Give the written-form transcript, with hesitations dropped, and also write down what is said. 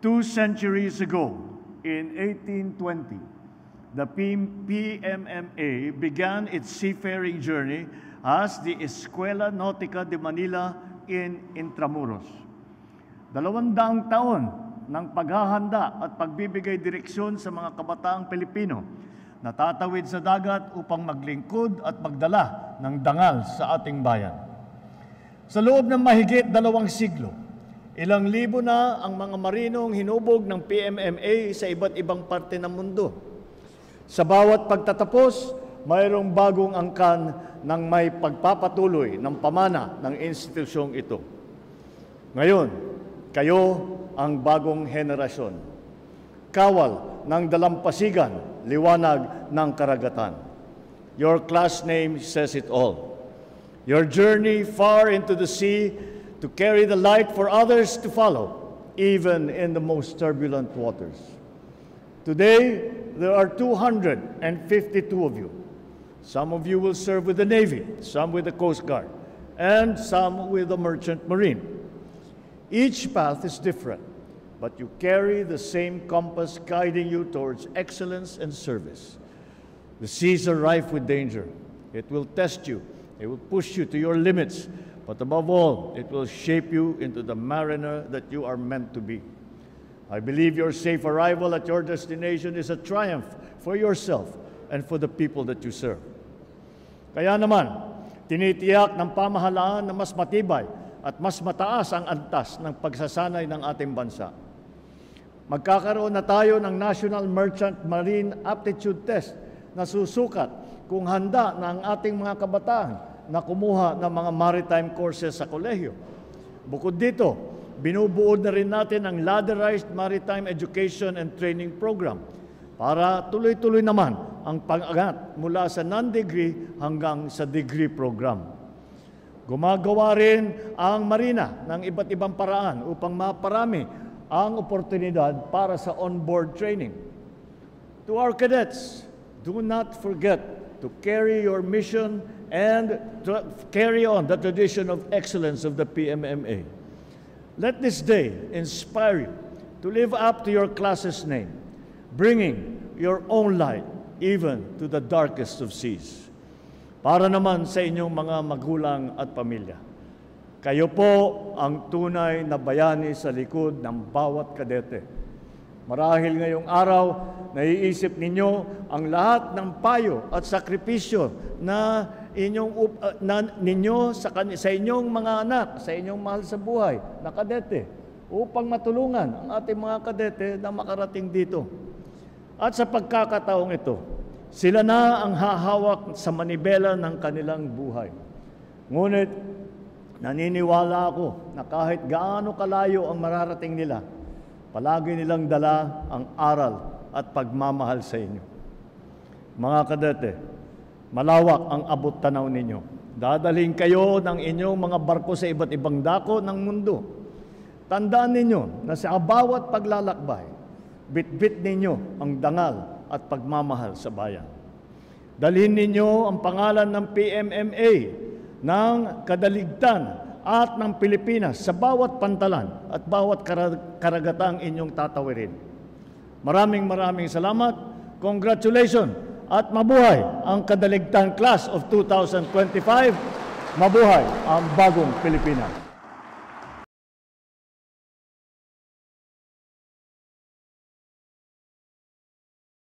2 centuries ago, in 1820, the PMMA began its seafaring journey as the Escuela Nautica de Manila in Intramuros. 200 taon ng paghahanda at pagbibigay direksyon sa mga kabataang Pilipino na tatawid sa dagat upang maglingkod at magdala ng dangal sa ating bayan. Sa loob ng mahigit 2 siglo, ilang libo na ang mga marinong hinubog ng PMMA sa iba't ibang parte ng mundo. Sa bawat pagtatapos, mayroong bagong angkan ng may pagpapatuloy ng pamana ng institusyong ito. Ngayon, kayo ang bagong henerasyon. Kawal ng dalampasigan, liwanag ng karagatan. Your class name says it all. Your journey far into the sea to carry the light for others to follow, even in the most turbulent waters. Today, there are 252 of you. Some of you will serve with the Navy, some with the Coast Guard, and some with the Merchant Marine. Each path is different, but you carry the same compass guiding you towards excellence and service. The seas are rife with danger. It will test you. It will push you to your limits. But above all, it will shape you into the mariner that you are meant to be. I believe your safe arrival at your destination is a triumph for yourself and for the people that you serve. Kaya naman, tinitiyak ng pamahalaan na mas matibay at mas mataas ang antas ng pagsasanay ng ating bansa. Magkakaroon na tayo ng National Merchant Marine Aptitude Test na susukat kung handa na ang ating mga kabataan na kumuha ng mga maritime courses sa kolehiyo. Bukod dito, binubuod na rin natin ang ladderized maritime education and training program para tuloy-tuloy naman ang pag-angat mula sa non-degree hanggang sa degree program. Gumagawa rin ang Marina ng iba't ibang paraan upang maparami ang oportunidad para sa on-board training. To our cadets, do not forget to carry your mission and to carry on the tradition of excellence of the PMMA. Let this day inspire you to live up to your class's name, bringing your own light even to the darkest of seas. Para naman sa inyong mga magulang at pamilya, kayo po ang tunay na bayani sa likod ng bawat kadete. Marahil ngayong araw, naiisip ninyo ang lahat ng payo at sakripisyo na ninyo sa inyong mga anak, sa inyong mahal sa buhay na kadete, upang matulungan ang ating mga kadete na makarating dito. At sa pagkakataong ito, sila na ang hahawak sa manibela ng kanilang buhay. Ngunit, naniniwala ako na kahit gaano kalayo ang mararating nila, palagi nilang dala ang aral at pagmamahal sa inyo. Mga kadete, malawak ang abot tanaw ninyo. Dadalhin kayo ng inyong mga barko sa iba't ibang dako ng mundo. Tandaan ninyo na sa bawat paglalakbay, bit-bit ninyo ang dangal at pagmamahal sa bayan. Dalhin ninyo ang pangalan ng PMMA, ng kadaligtan at ng Pilipinas sa bawat pantalan at bawat karagatang inyong tatawirin. Maraming salamat, congratulations, at mabuhay ang Kadaligtan Class of 2025, mabuhay ang bagong Pilipinas.